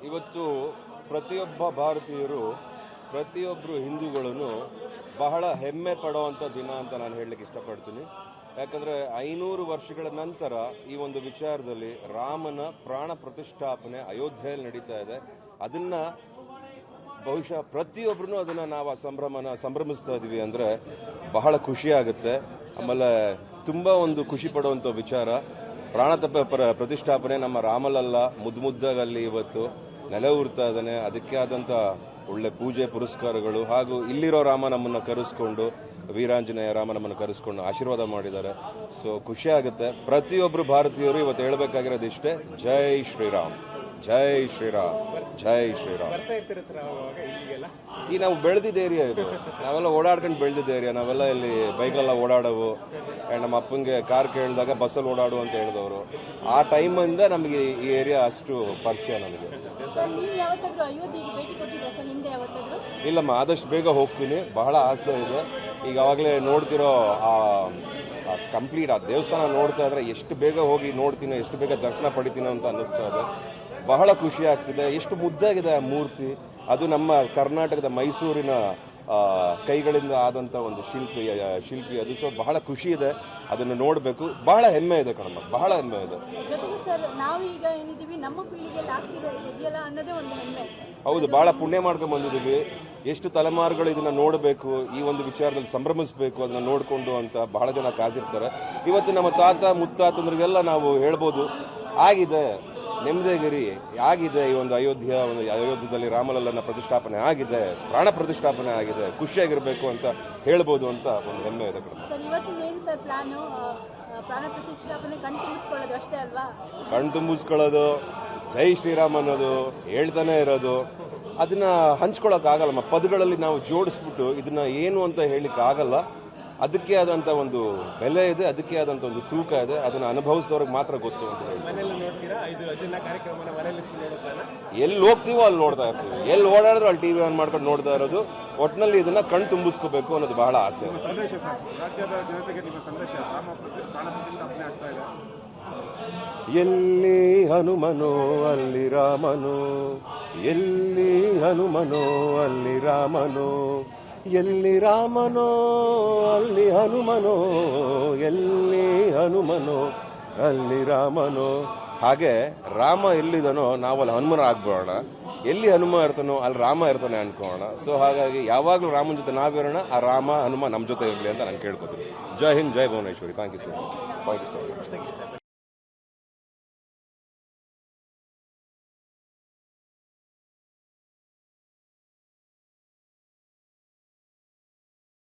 ಇವತ್ತು ಪ್ರತಿಯೊಬ್ಬ ಭಾರತೀಯರು ಪ್ರತಿಯೊಬ್ಬರು ಹಿಂದೂಗಳನ್ನು ಬಹಳ ಹೆಮ್ಮೆ ಪಡುವಂಥ ದಿನ ಅಂತ ನಾನು ಹೇಳಲಿಕ್ಕೆ ಇಷ್ಟಪಡ್ತೀನಿ. ಯಾಕಂದರೆ 500 ವರ್ಷಗಳ ನಂತರ ಈ ಒಂದು ವಿಚಾರದಲ್ಲಿ ರಾಮನ ಪ್ರಾಣ ಪ್ರತಿಷ್ಠಾಪನೆ ಅಯೋಧ್ಯೆಯಲ್ಲಿ ನಡೀತಾ ಇದೆ. ಅದನ್ನು ಬಹುಶಃ ಪ್ರತಿಯೊಬ್ಬರೂ ಅದನ್ನು ನಾವು ಆ ಸಂಭ್ರಮಿಸ್ತಾ ಇದ್ದೀವಿ ಅಂದರೆ ಬಹಳ ಖುಷಿ ಆಗುತ್ತೆ. ಆಮೇಲೆ ತುಂಬ ಒಂದು ಖುಷಿ ಪಡುವಂಥ ವಿಚಾರ. ಪ್ರಾಣ ಪ್ರತಿಷ್ಠಾಪನೆ ನಮ್ಮ ರಾಮಲಲ್ಲ, ಮುದ್ದಾಗಲ್ಲಿ ಇವತ್ತು ನೆಲೆ ಊರ್ತಾ ಇದ್ದಾನೆ. ಅದಕ್ಕೆ ಆದಂಥ ಒಳ್ಳೆ ಪೂಜೆ ಪುರಸ್ಕಾರಗಳು ಹಾಗೂ ಇಲ್ಲಿರೋ ರಾಮ ನಮ್ಮನ್ನು ಕರೆಸ್ಕೊಂಡು, ವೀರಾಂಜನೇಯ ರಾಮ ನಮ್ಮನ್ನು ಕರೆಸ್ಕೊಂಡು ಆಶೀರ್ವಾದ ಮಾಡಿದ್ದಾರೆ. ಸೊ ಖುಷಿ ಆಗುತ್ತೆ. ಪ್ರತಿಯೊಬ್ಬರು ಭಾರತೀಯರು ಇವತ್ತು ಹೇಳಬೇಕಾಗಿರೋದು ಇಷ್ಟೇ, ಜೈ ಶ್ರೀರಾಮ್, ಜೈ ಶ್ರೀರಾಮ್, ಜೈ ಶ್ರೀರಾಮ್. ಈ ನಾವು ಬೆಳೆದಿದ್ದ ಏರಿಯಾ ಇದು, ನಾವೆಲ್ಲ ಓಡಾಡ್ಕೊಂಡು ಬೆಳೆದಿದ್ದ ಏರಿಯಾ. ನಾವೆಲ್ಲ ಇಲ್ಲಿ ಬೈಕೆಲ್ಲ ಓಡಾಡೋವು. ನಮ್ಮ ಅಪ್ಪಂಗೆ ಕಾರ್ ಕೇಳಿದಾಗ ಬಸ್ಸಲ್ಲಿ ಓಡಾಡು ಅಂತ ಹೇಳಿದವರು. ಆ ಟೈಮಿಂದ ನಮಗೆ ಈ ಏರಿಯಾ ಅಷ್ಟು ಪರಿಚಯ ನಮಗೆ. ಇಲ್ಲಮ್ಮ, ಆದಷ್ಟು ಬೇಗ ಹೋಗ್ತೀನಿ, ಬಹಳ ಆಸೆ ಇದೆ. ಈಗಾಗಲೇ ನೋಡ್ತಿರೋ ಕಂಪ್ಲೀಟ್ ಆ ದೇವಸ್ಥಾನ ನೋಡ್ತಾ ಇದ್ರೆ ಎಷ್ಟು ಬೇಗ ಹೋಗಿ ನೋಡ್ತೀನಿ, ಎಷ್ಟು ಬೇಗ ದರ್ಶನ ಪಡಿತೀನಿ ಅಂತ ಅನ್ನಿಸ್ತಾ ಇದೆ. ಬಹಳ ಖುಷಿ ಆಗ್ತಿದೆ. ಎಷ್ಟು ಮುದ್ದಾಗಿದೆ ಆ ಮೂರ್ತಿ. ಅದು ನಮ್ಮ ಕರ್ನಾಟಕದ ಮೈಸೂರಿನ ಕೈಗಳಿಂದ ಆದಂಥ ಒಂದು ಶಿಲ್ಪಿ ಅದು. ಸೊ ಬಹಳ ಖುಷಿ ಇದೆ, ಅದನ್ನು ನೋಡಬೇಕು. ಬಹಳ ಹೆಮ್ಮೆ ಇದೆ ಕಣಮ್ಮ, ಬಹಳ ಹೆಮ್ಮೆ ಇದೆ. ಹೌದು, ಬಹಳ ಪುಣ್ಯ ಮಾಡ್ಕೊಂಡು ಬಂದಿದ್ದೀವಿ. ಎಷ್ಟು ತಲೆಮಾರುಗಳು ಇದನ್ನ ನೋಡಬೇಕು, ಈ ಒಂದು ವಿಚಾರದಲ್ಲಿ ಸಂಭ್ರಮಿಸಬೇಕು, ಅದನ್ನ ನೋಡಿಕೊಂಡು ಅಂತ ಬಹಳ ಜನ ಕಾದಿರ್ತಾರೆ. ಇವತ್ತು ನಮ್ಮ ತಾತ ಮುತ್ತಾತಂದ್ರಿಗೆಲ್ಲ ನಾವು ಹೇಳ್ಬೋದು, ಆಗಿದೆ ನೆಮ್ಮದಿಗಿರಿ, ಆಗಿದೆ ಈ ಒಂದು ಅಯೋಧ್ಯದಲ್ಲಿ ರಾಮಲಲ್ಲನ ಪ್ರತಿಷ್ಠಾಪನೆ ಆಗಿದೆ, ಪ್ರಾಣ ಪ್ರತಿಷ್ಠಾಪನೆ ಆಗಿದೆ, ಖುಷಿಯಾಗಿರ್ಬೇಕು ಅಂತ ಹೇಳ್ಬೋದು ಅಂತ ಒಂದು ಹೆಮ್ಮೆ ಇದೆ. ಕಣ್ ತುಂಬಿಸ್ಕೊಳ್ಳೋದು, ಜೈ ಶ್ರೀರಾಮ್ ಅನ್ನೋದು, ಹೇಳ್ತಾನೆ ಇರೋದು, ಅದನ್ನ ಹಂಚ್ಕೊಳಕ್ ಆಗಲ್ಲಮ್ಮ. ಪದಗಳಲ್ಲಿ ನಾವು ಜೋಡಿಸ್ಬಿಟ್ಟು ಇದನ್ನ ಏನು ಅಂತ ಹೇಳಿಕ್ ಆಗಲ್ಲ. ಅದಕ್ಕೆ ಆದಂತ ಒಂದು ಬೆಲೆ ಇದೆ, ಅದಕ್ಕೆ ಆದಂತ ಒಂದು ತೂಕ ಇದೆ. ಅದನ್ನ ಅನುಭವಿಸಿದವ್ರಿಗೆ ಮಾತ್ರ ಗೊತ್ತು ಅಂತ ಹೇಳಿ. ಎಲ್ಲಿ ಹೋಗ್ತೀವೋ ಅಲ್ಲಿ ನೋಡ್ತಾ ಇರ್ತೀವಿ, ಎಲ್ಲಿ ಓಡಾಡಿದ್ರು ಅಲ್ಲಿ ಟಿವಿ ಆನ್ ಮಾಡ್ಕೊಂಡು ನೋಡ್ತಾ ಇರೋದು. ಒಟ್ಟಿನಲ್ಲಿ ಇದನ್ನ ಕಣ್ ತುಂಬಿಸ್ಕೋಬೇಕು ಅನ್ನೋದು ಬಹಳ ಆಸೆ. ಎಲ್ಲಿ ಹನುಮನೋ ಅಲ್ಲಿ ರಾಮನೋ, ಎಲ್ಲಿ ಹನುಮನೋ ಅಲ್ಲಿ ರಾಮನೋ, ಎಲ್ಲಿ ರಾಮನೋ ಅಲ್ಲಿ ಹನುಮನೋ, ಎಲ್ಲಿ ಹನುಮನೋ ಅಲ್ಲಿ ರಾಮನೋ. ಹಾಗೆ ರಾಮ ಎಲ್ಲಿದನೋ ನಾವಲ್ಲಿ ಹನುಮನ ಆಗ್ಬೋಣ, ಎಲ್ಲಿ ಹನುಮ ಇರ್ತಾನೋ ಅಲ್ಲಿ ರಾಮ ಇರ್ತಾನೆ ಅನ್ಕೋಣ. ಸೊ ಹಾಗಾಗಿ ಯಾವಾಗಲೂ ರಾಮನ ಜೊತೆ ನಾವಿರೋಣ, ಆ ರಾಮ ಹನುಮ ನಮ್ಮ ಜೊತೆ ಇರಲಿ ಅಂತ ನಾನು ಕೇಳ್ಕೊತೀನಿ. ಜೈ ಹಿಂದ್, ಜೈ Bhuvaneshwari. Thank you so much.